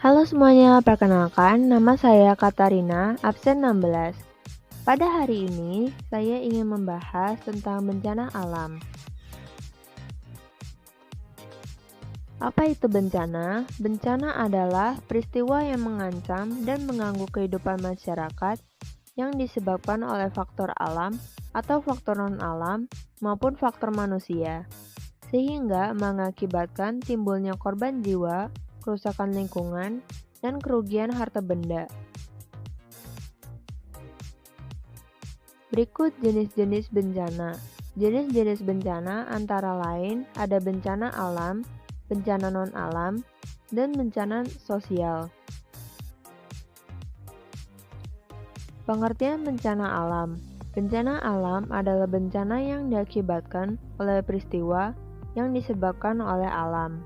Halo semuanya, perkenalkan nama saya Katarina, absen 16. Pada hari ini, saya ingin membahas tentang bencana alam. Apa itu bencana? Bencana adalah peristiwa yang mengancam dan mengganggu kehidupan masyarakat yang disebabkan oleh faktor alam atau faktor non-alam maupun faktor manusia, sehingga mengakibatkan timbulnya korban jiwa, kerusakan lingkungan, dan kerugian harta benda. Berikut jenis-jenis bencana. Jenis-jenis bencana antara lain ada bencana alam, bencana non-alam, dan bencana sosial. Pengertian bencana alam. Bencana alam adalah bencana yang diakibatkan oleh peristiwa yang disebabkan oleh alam.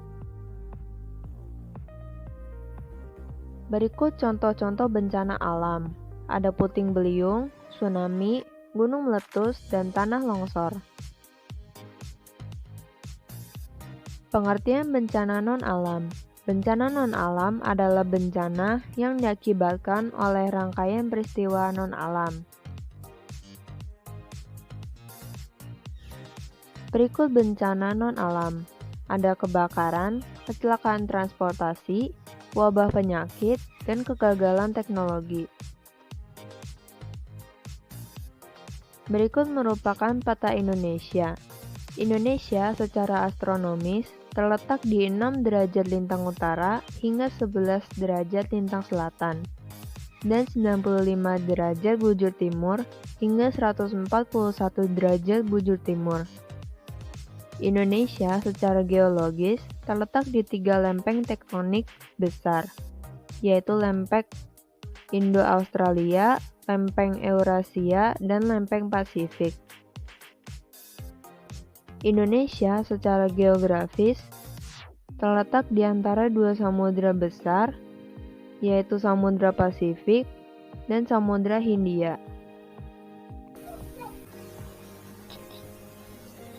Berikut contoh-contoh bencana alam. Ada puting beliung, tsunami, gunung meletus, dan tanah longsor. Pengertian bencana non-alam. Bencana non-alam adalah bencana yang diakibatkan oleh rangkaian peristiwa non-alam. Berikut bencana non-alam. Ada kebakaran, kecelakaan transportasi, wabah penyakit, dan kegagalan teknologi. Berikut merupakan peta Indonesia. Indonesia secara astronomis terletak di 6 derajat lintang utara hingga 11 derajat lintang selatan, dan 95 derajat bujur timur hingga 141 derajat bujur timur. Indonesia secara geologis terletak di 3 lempeng tektonik besar, yaitu lempeng Indo-Australia, lempeng Eurasia, dan lempeng Pasifik. Indonesia secara geografis terletak di antara 2 samudra besar, yaitu Samudra Pasifik dan Samudra Hindia.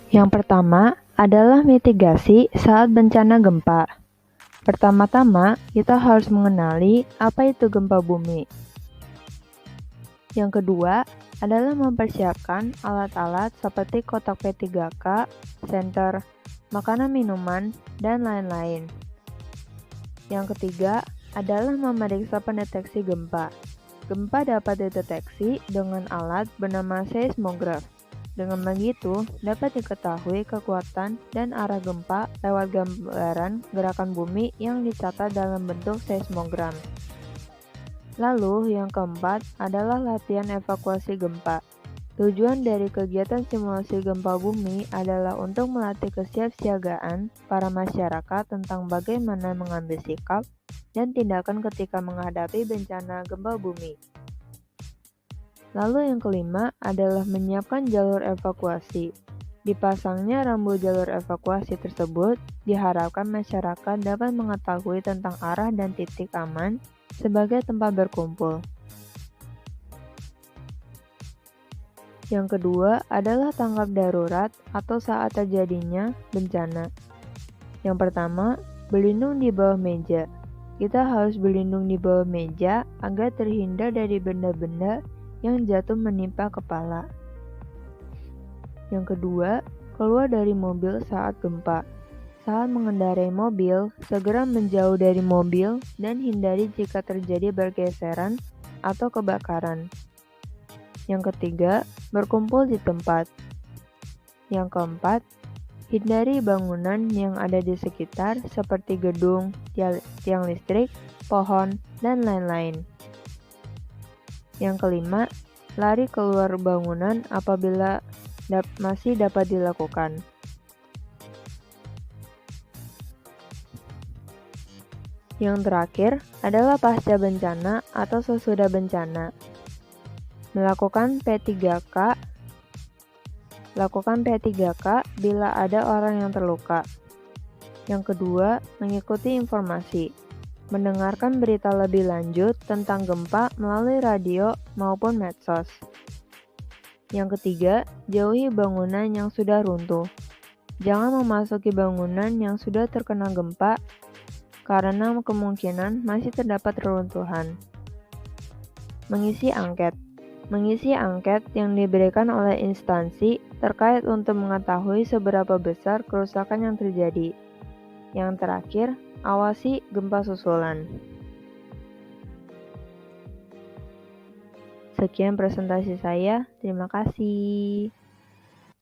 Yang pertama adalah mitigasi saat bencana gempa. Pertama-tama, kita harus mengenali apa itu gempa bumi. Yang kedua adalah mempersiapkan alat-alat seperti kotak P3K, senter, makanan minuman, dan lain-lain. Yang ketiga adalah memeriksa pendeteksi gempa. Gempa dapat dideteksi dengan alat bernama seismograf. Dengan begitu, dapat diketahui kekuatan dan arah gempa lewat gambaran gerakan bumi yang dicatat dalam bentuk seismogram. Lalu, yang keempat adalah latihan evakuasi gempa. Tujuan dari kegiatan simulasi gempa bumi adalah untuk melatih kesiapsiagaan para masyarakat tentang bagaimana mengambil sikap dan tindakan ketika menghadapi bencana gempa bumi. Lalu yang kelima adalah menyiapkan jalur evakuasi. Dipasangnya rambu jalur evakuasi tersebut, diharapkan masyarakat dapat mengetahui tentang arah dan titik aman sebagai tempat berkumpul. Yang kedua adalah tanggap darurat atau saat terjadinya bencana. Yang pertama, berlindung di bawah meja. Kita harus berlindung di bawah meja agar terhindar dari benda-benda yang jatuh menimpa kepala. Yang kedua, keluar dari mobil saat gempa. Saat mengendarai mobil, segera menjauh dari mobil dan hindari jika terjadi bergeseran atau kebakaran. Yang ketiga, berkumpul di tempat. Yang keempat, hindari bangunan yang ada di sekitar seperti gedung, tiang listrik, pohon, dan lain-lain. Yang kelima, lari keluar bangunan apabila masih dapat dilakukan. Yang terakhir adalah pasca bencana atau sesudah bencana. Melakukan P3K. Lakukan P3K bila ada orang yang terluka. Yang kedua, mengikuti informasi. Mendengarkan berita lebih lanjut tentang gempa melalui radio maupun medsos. Yang ketiga, jauhi bangunan yang sudah runtuh. Jangan memasuki bangunan yang sudah terkena gempa karena kemungkinan masih terdapat reruntuhan. Mengisi angket. Mengisi angket yang diberikan oleh instansi terkait untuk mengetahui seberapa besar kerusakan yang terjadi. Yang terakhir, awasi gempa susulan. Sekian presentasi saya, terima kasih.